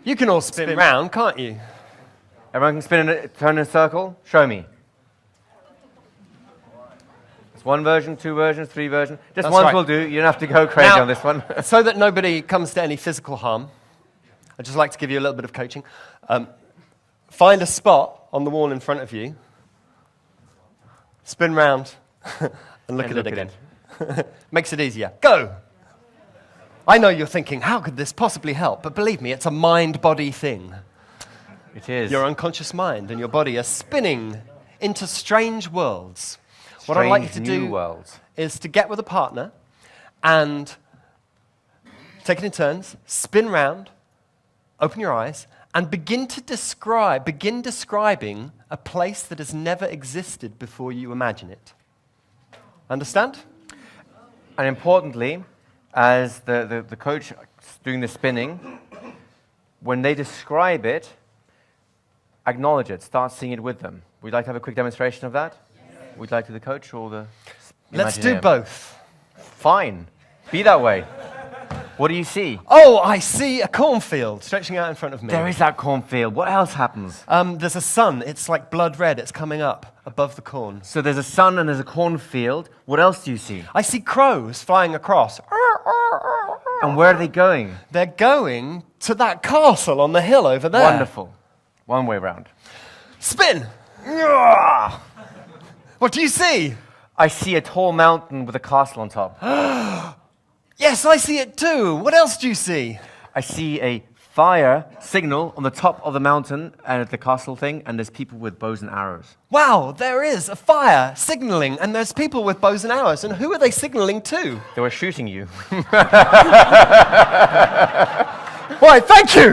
You can all spin round, can't you? Everyone can turn in a circle? Show me. It's one version, two versions, three versions. Just That's one right. will do. You don't have to go crazy Now, on this one. So that nobody comes to any physical harm, I'd just like to give you a little bit of coaching. Find a spot on the wall in front of you, spin round, and look at it again. Makes it easier. Go! I know you're thinking, how could this possibly help? But believe me, it's a mind-body thing. It is. Your unconscious mind and your body are spinning into strange worlds. What I'd like you to do is to get with a partner and take it in turns, spin round, open your eyes, and begin describing a place that has never existed before you imagine it. Understand? And importantly, as the coach doing the spinning, when they describe it, acknowledge it, start seeing it with them. Would you like to have a quick demonstration of that? Yes. Would you like to the coach or the Let's do both. Fine. Be that way. What do you see? Oh, I see a cornfield stretching out in front of me. There is that cornfield. What else happens? There's a sun. It's like blood red. It's coming up above the corn. So there's a sun and there's a cornfield. What else do you see? I see crows flying across. And where are they going? They're going to that castle on the hill over there. Wonderful. One way round. Spin! What do you see? I see a tall mountain with a castle on top. Yes, I see it too. What else do you see? I see a fire signal on the top of the mountain and at the castle thing, and there's people with bows and arrows. Wow, there is a fire signaling, and there's people with bows and arrows. And who are they signaling to? They were shooting you. Why, thank you!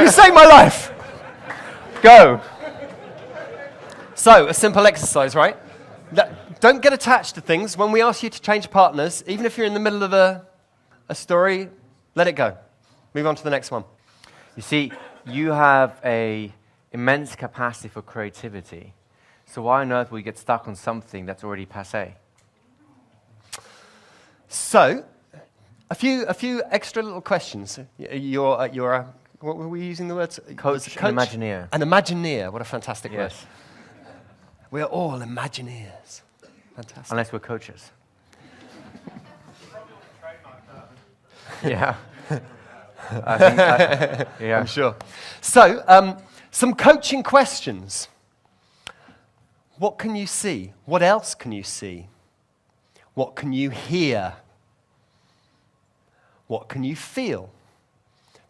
You saved my life! Go! So, a simple exercise, right? Don't get attached to things. When we ask you to change partners, even if you're in the middle of a story, let it go. Move on to the next one. You see, you have an immense capacity for creativity. So why on earth will you get stuck on something that's already passé? So, a few extra little questions. What were we using the words? Coach, an Imagineer. An Imagineer. What a fantastic word. Yes. We are all Imagineers. Fantastic. Unless we're coaches. Yeah. I'm sure. So, some coaching questions. What can you see? What else can you see? What can you hear? What can you feel?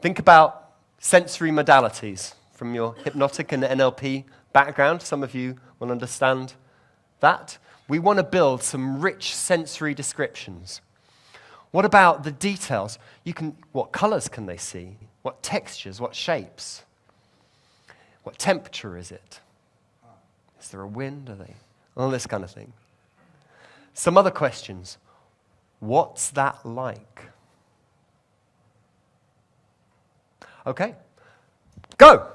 Think about sensory modalities from your hypnotic and NLP background. Some of you will understand that. We want to build some rich sensory descriptions. What about the details? What colors can they see? What textures? What shapes? What temperature is it? Is there a wind? All this kind of thing. Some other questions. What's that like? Okay. Go!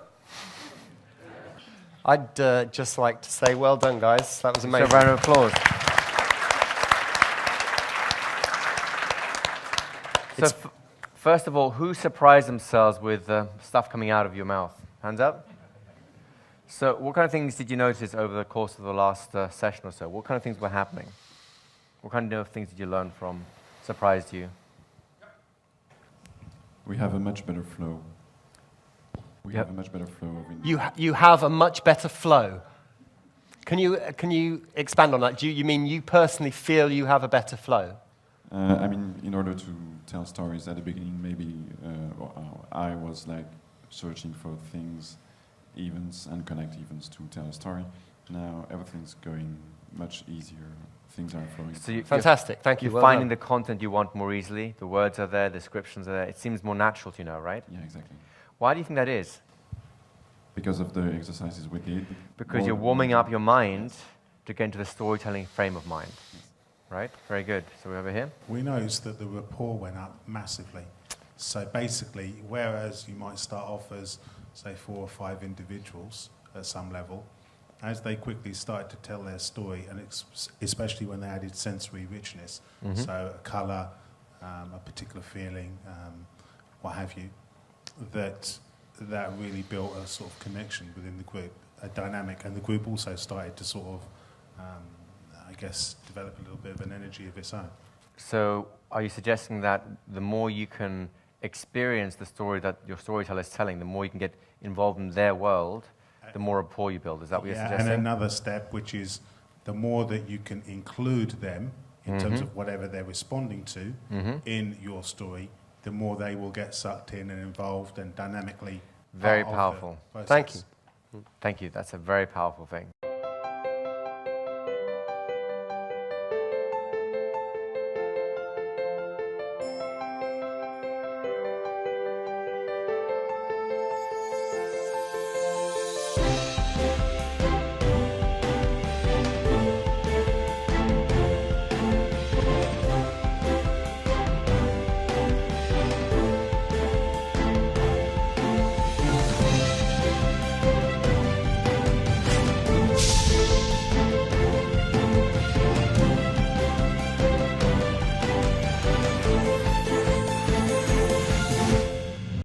I'd just like to say, well done, guys. That was amazing. So, round of applause. So, first of all, who surprised themselves with stuff coming out of your mouth? Hands up. So, what kind of things did you notice over the course of the last session or so? What kind of things were happening? What kind of things did you learn from? Surprised you? We have a much better flow. You have a much better flow. Can you expand on that? Do you mean you personally feel you have a better flow? I mean, in order to tell stories at the beginning, maybe I was like searching for things, events, and connect events to tell a story. Now everything's going much easier. Things are flowing. So fantastic. Thank you. You're finding the content you want more easily. The words are there, the descriptions are there. It seems more natural to you now, right? Yeah, exactly. Why do you think that is? Because of the exercises we did. Because you're warming up your mind to get into the storytelling frame of mind. Yes. Right? Very good. So we're over here. We noticed that the rapport went up massively. So basically, whereas you might start off as, say, 4 or 5 individuals at some level, as they quickly started to tell their story, and especially when they added sensory richness, so a colour, a particular feeling, what have you, that that really built a sort of connection within the group, a dynamic, and the group also started to sort of, I guess, develop a little bit of an energy of its own. So are you suggesting that the more you can experience the story that your storyteller is telling, the more you can get involved in their world, the more rapport you build? Is that what you're suggesting? And another step, which is the more that you can include them in terms of whatever they're responding to in your story, the more they will get sucked in and involved and dynamically. Very part of the powerful. process. Thank you. Thank you. That's a very powerful thing.